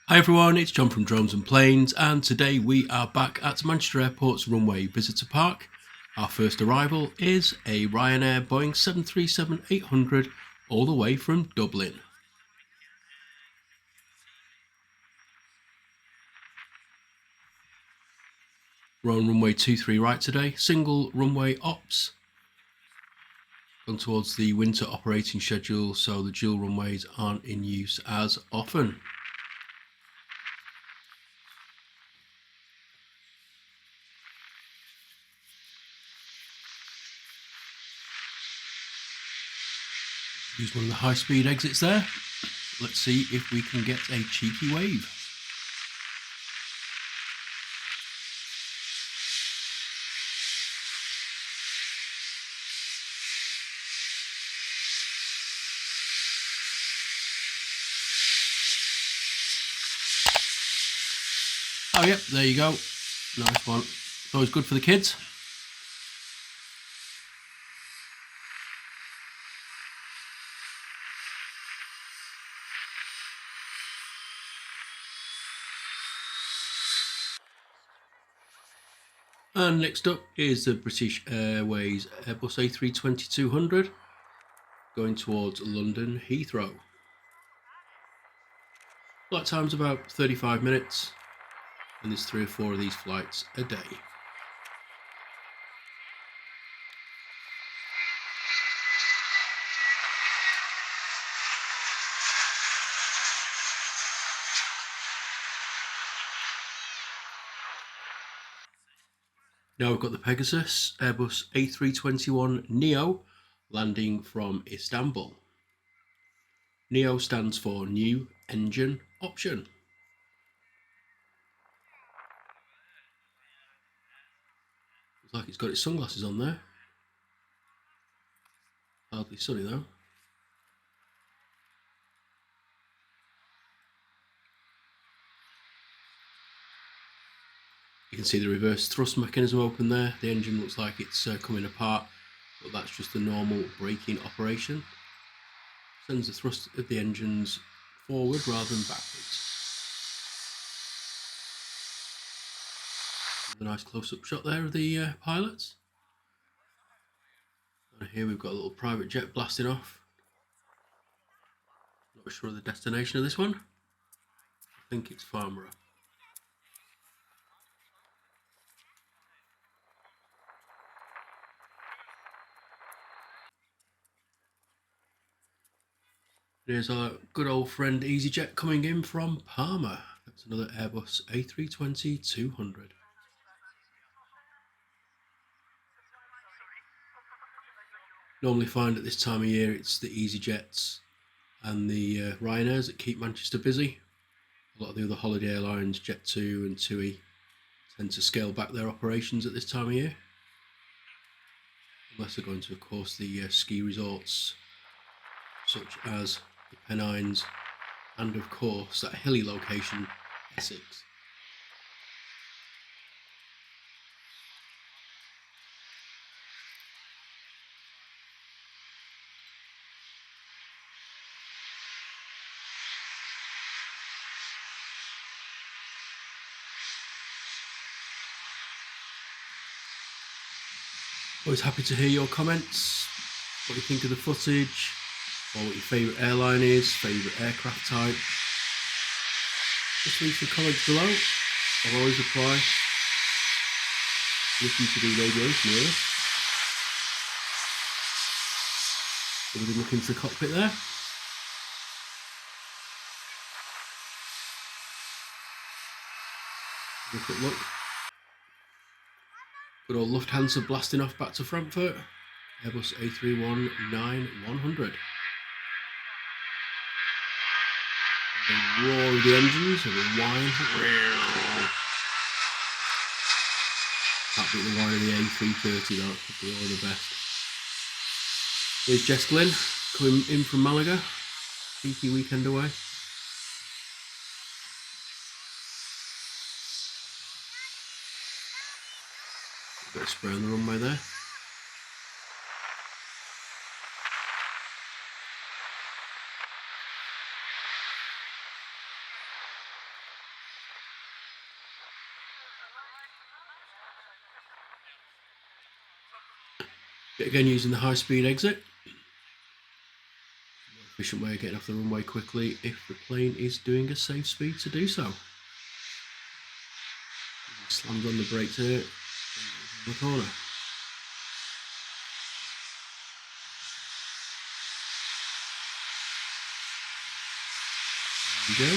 Hi everyone, it's John from Drones and Planes, and today we are back at Manchester Airport's Runway Visitor Park. Our first arrival is a Ryanair Boeing 737-800 all the way from Dublin. We're on runway 23 right today, single runway ops. Gone towards the winter operating schedule, so the dual runways aren't in use as often. Use one of the high-speed exits there. Let's see if we can get a cheeky wave. Oh yep, there you go. Nice one. It's always good for the kids. And next up is the British Airways Airbus A320-200 going towards London Heathrow. Flight time's about 35 minutes and there's 3 or 4 of these flights a day. Now we've got the Pegasus Airbus A321neo landing from Istanbul. NEO stands for New Engine Option. Looks like it's got its sunglasses on there. Hardly sunny though. You can see the reverse thrust mechanism open there. The engine looks like it's coming apart, but that's just the normal braking operation. Sends the thrust of the engines forward rather than backwards. A nice close-up shot there of the pilots. And here we've got a little private jet blasting off. Not sure of the destination of this one. I think it's Farnborough. Here's our good old friend EasyJet coming in from Parma. That's another Airbus A320-200. Normally find at this time of year it's the EasyJets and the Ryanairs that keep Manchester busy. A lot of the other holiday airlines, Jet2 and TUI, tend to scale back their operations at this time of year. Unless they're going to, of course, the ski resorts such as the Pennines, and of course that hilly location, Essex. Always happy to hear your comments, what you think of the footage, or what your favourite airline is, favourite aircraft type. Just leave some comments below. I'll always reply. Listen to the radiation really. Everybody look into the cockpit there. Have a quick look. Good old Lufthansa blasting off back to Frankfurt. Airbus A319-100. The roar of the engines and the whine. Can't beat the whine of the A330 though, it'd be all the best. Here's Jess Glynn coming in from Malaga, cheeky weekend away. A bit of spray on the runway there. Again, using the high-speed exit. More efficient way of getting off the runway quickly if the plane is doing a safe speed to do so. Slams on the brakes here, and the corner. There we go.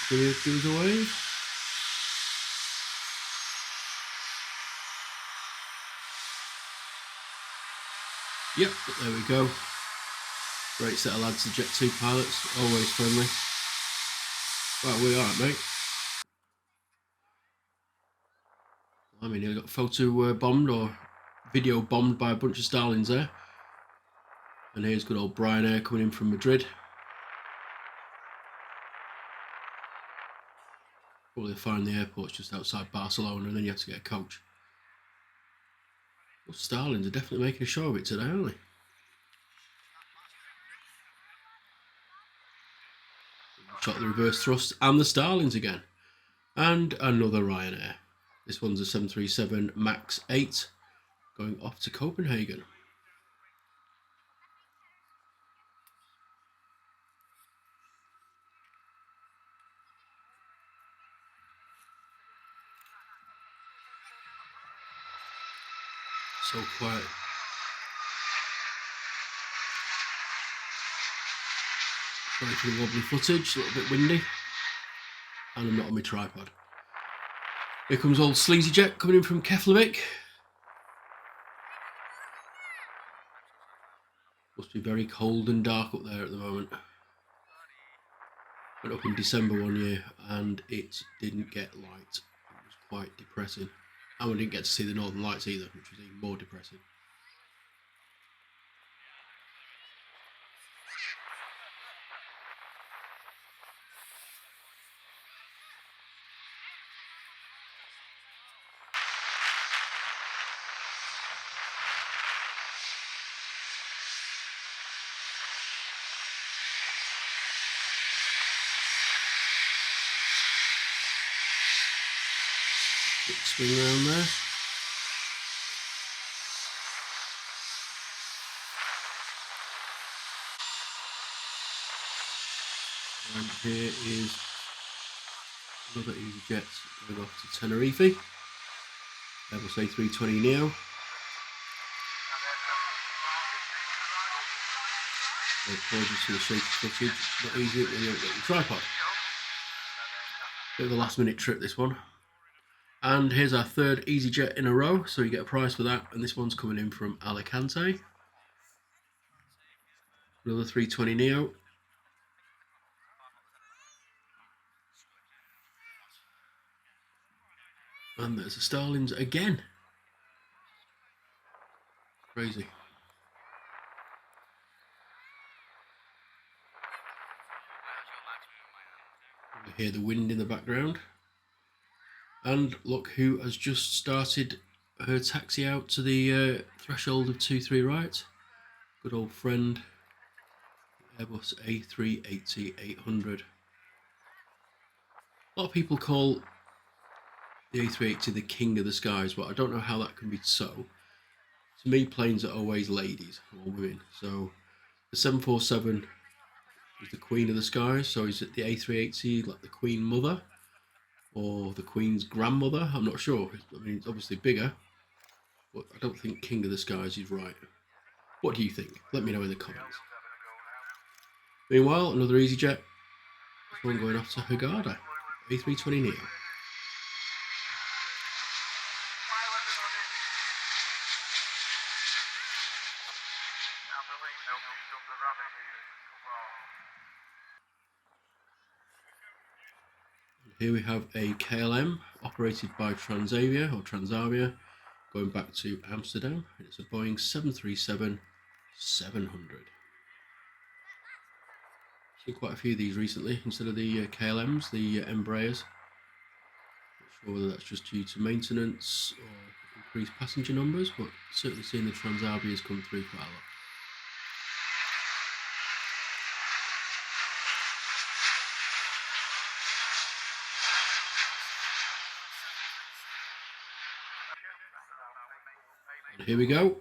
Give us a wave. Yep, there we go. Great set of lads, the Jet 2 pilots, always friendly. Well, we are, mate. I mean, you got photo bombed or video bombed by a bunch of Starlings there. And here's good old Ryanair coming in from Madrid. Probably find the airport's just outside Barcelona and then you have to get a coach. Well, Starlings are definitely making a show of it today, aren't they? Shot the reverse thrust and the Starlings again. And another Ryanair. This one's a 737 MAX 8 going off to Copenhagen. So quiet. Sorry for the wobbly footage, a little bit windy. And I'm not on my tripod. Here comes old Sleazy Jet coming in from Keflavik. Must be very cold and dark up there at the moment. Went up in December one year and it didn't get light. It was quite depressing. And we didn't get to see the Northern Lights either, which was even more depressing. Swing around there. And here is another EasyJet going off to Tenerife. Airbus A320 Neo. Apologies for the shaky footage, not easy when you don't get your tripod. Bit of a last minute trip this one. And here's our third EasyJet in a row, so you get a prize for that, and this one's coming in from Alicante. Another 320 Neo. And there's the Starlings again. Crazy. You hear the wind in the background. And look who has just started her taxi out to the threshold of 23 right. Good old friend, Airbus A380-800. A lot of people call the A380 the king of the skies, but I don't know how that can be so. To me, planes are always ladies or women. So the 747 is the queen of the skies. So is it the A380 like the queen mother? Or the Queen's grandmother? I'm not sure. I mean, it's obviously bigger, but I don't think King of the Skies is right. What do you think? Let me know in the comments. Meanwhile, another EasyJet. This one going off to Hurghada, A320 Neo. Here we have a KLM operated by Transavia or Transavia going back to Amsterdam. It's a Boeing 737-700. Seen quite a few of these recently instead of the KLMs, the Embraers. Not sure whether that's just due to maintenance or increased passenger numbers, but certainly seeing the Transavias come through quite a lot. And here we go,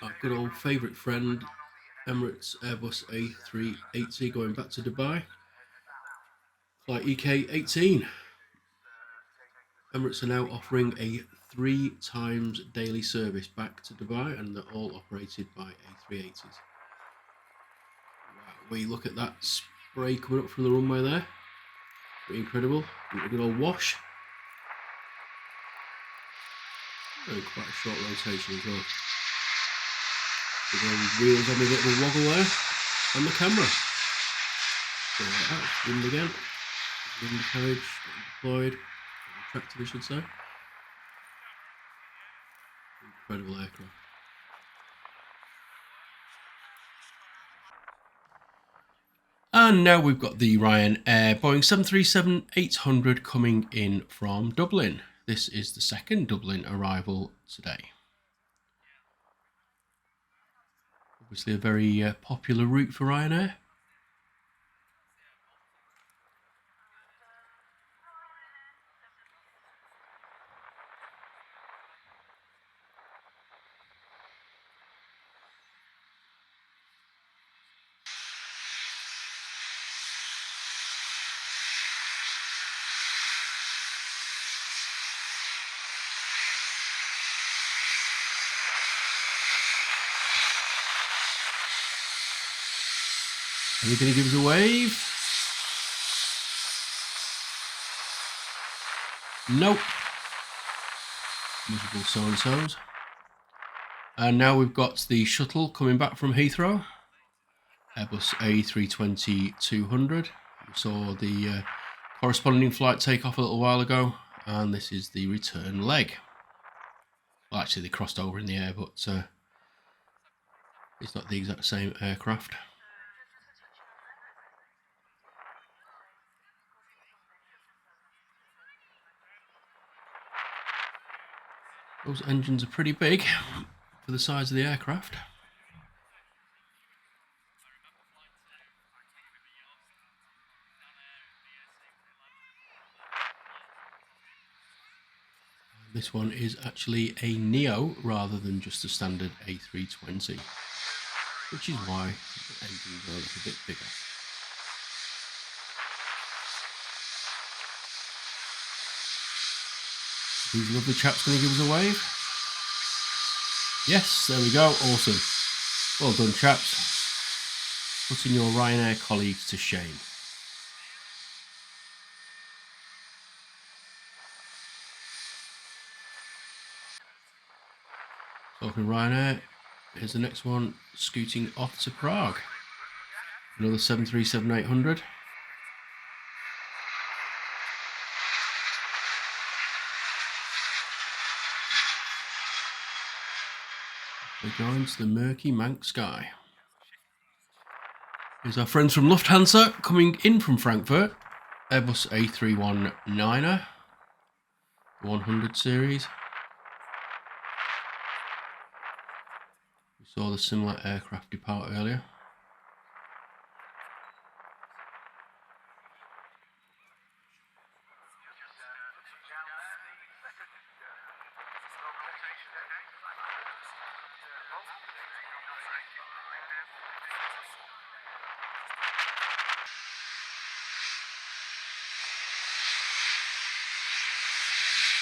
our good old favourite friend, Emirates Airbus A380 going back to Dubai. Flight EK18. Emirates are now offering a 3 times daily service back to Dubai, and they're all operated by A380s. Wow, we look at that spray coming up from the runway there. Pretty incredible. A good old wash. And quite a short rotation as well. The wheels having a bit of a woggle there. And the camera. So that's wind again. Wind carriage deployed. Attractive, I should say. Incredible aircraft. And now we've got the Ryanair Boeing 737-800 coming in from Dublin. This is the second Dublin arrival today. Obviously a very popular route for Ryanair. Are they going to give us a wave? Nope. Miserable so-and-sos. And now we've got the shuttle coming back from Heathrow. Airbus A320-200. We saw the corresponding flight take off a little while ago. And this is the return leg. Well, actually they crossed over in the air, but it's not the exact same aircraft. Those engines are pretty big for the size of the aircraft. This one is actually a Neo rather than just a standard A320, which is why the engines are a little bit bigger. These lovely chaps going to give us a wave. Yes, there we go. Awesome. Well done, chaps. Putting your Ryanair colleagues to shame. Talking Ryanair, here's the next one, scooting off to Prague. Another 737-800. They joins the murky Manx sky. Here's our friends from Lufthansa coming in from Frankfurt. Airbus A319er, 100 series. We saw the similar aircraft depart earlier.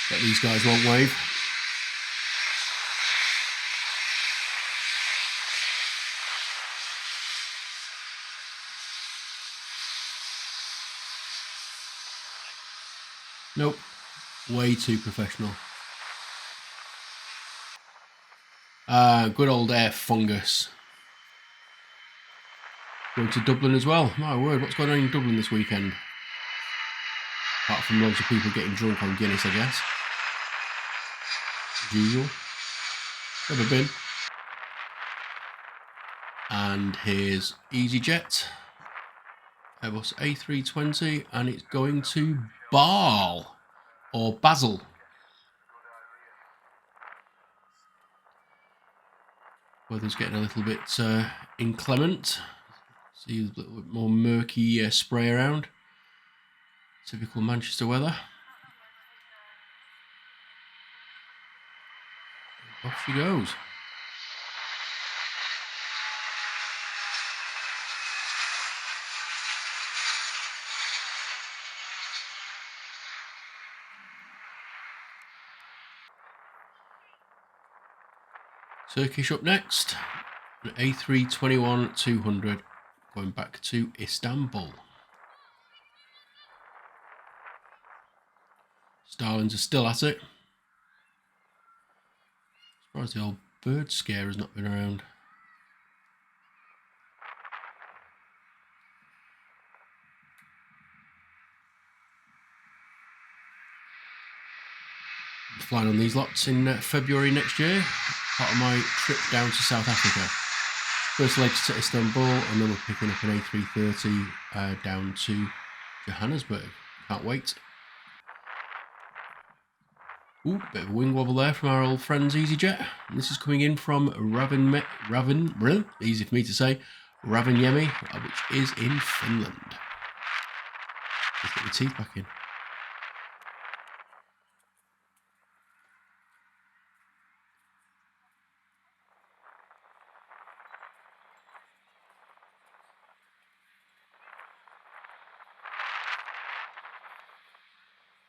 Bet these guys won't wave. Nope, way too professional. Good old air fungus. Going to Dublin as well. My word, what's going on in Dublin this weekend? Apart from loads of people getting drunk on Guinness, I guess. As usual. Never been. And here's EasyJet. Airbus A320, and it's going to Basel. Or Basel. Weather's getting a little bit inclement. See a little bit more murky spray around. Typical Manchester weather. Off she goes. Turkish up next. An A321-200 going back to Istanbul. Starlings are still at it. As far as the old bird scare has not been around. I'm flying on these lots in February next year. Part of my trip down to South Africa. First leg to Istanbul, and then we're picking up an A330 down to Johannesburg. Can't wait. Ooh, bit of a wing wobble there from our old friends EasyJet. And this is coming in from easy for me to say, Rovaniemi, which is in Finland. Let's get the teeth back in.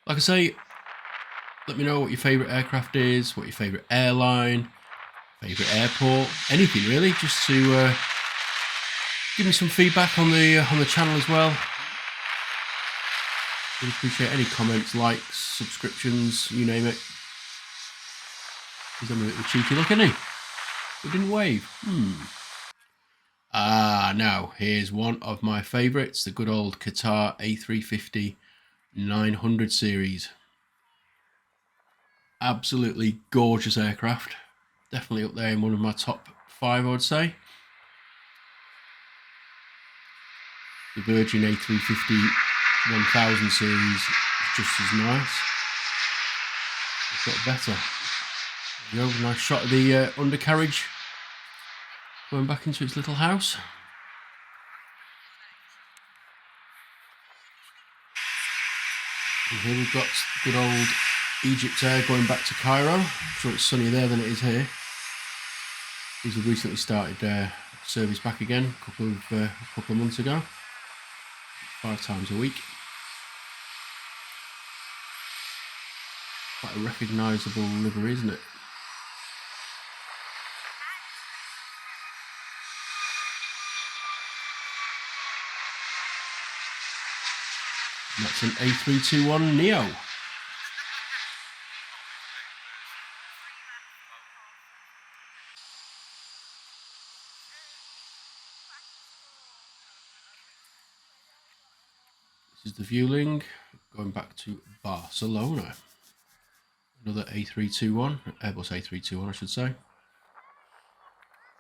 Like I say, let me know what your favourite aircraft is, what your favourite airline, favourite airport, anything really, just to give me some feedback on the channel as well. Really appreciate any comments, likes, subscriptions, you name it. He's having a bit of a cheeky look, isn't he? He didn't wave. Now here's one of my favourites, the good old Qatar A350-900 series. Absolutely gorgeous aircraft. Definitely up there in one of my top 5, I would say. The Virgin A350-1000 series is just as nice. It's got better. There you go, nice shot of the undercarriage going back into its little house. And here we've got good old Egypt Air going back to Cairo. I'm sure it's sunnier there than it is here. These have recently started service back again a couple of months ago. 5 times a week. Quite a recognisable livery, isn't it? And that's an A321neo. This is the viewing going back to Barcelona. Another A321, Airbus A321 I should say.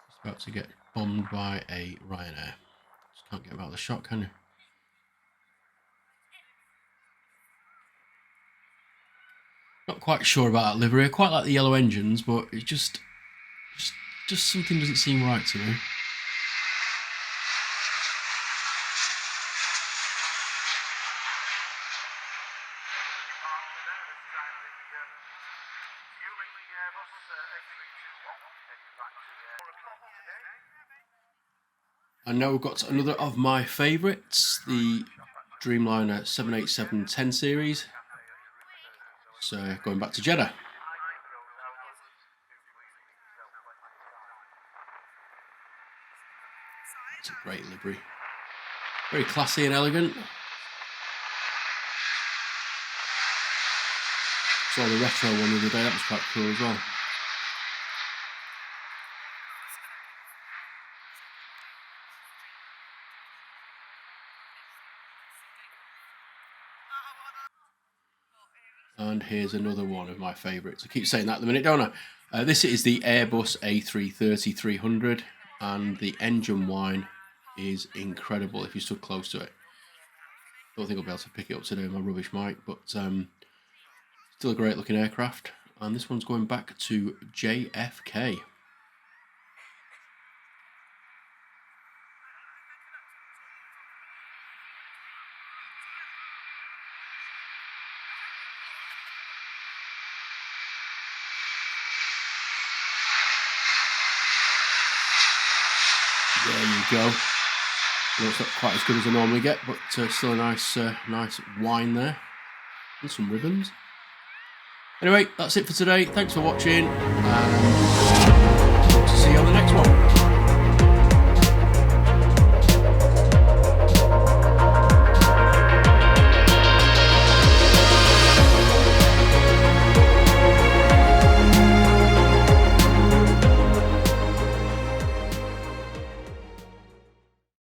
It's about to get bombed by a Ryanair. Just can't get him out of the shot, can you? Not quite sure about that livery. I quite like the yellow engines, but it's just something doesn't seem right to me. And now we've got another of my favourites, the Dreamliner 787-10 series. So going back to Jeddah. It's a great livery. Very classy and elegant. Saw the retro one the other day, that was quite cool as well. And here's another one of my favourites. I keep saying that at the minute, don't I? This is the Airbus A330-300, and the engine whine is incredible if you stood close to it. Don't think I'll be able to pick it up today with my rubbish mic, but still a great looking aircraft. And this one's going back to JFK. There you go. Well, it's not quite as good as I normally get, but still a nice whine there. And some ribbons. Anyway, that's it for today. Thanks for watching, and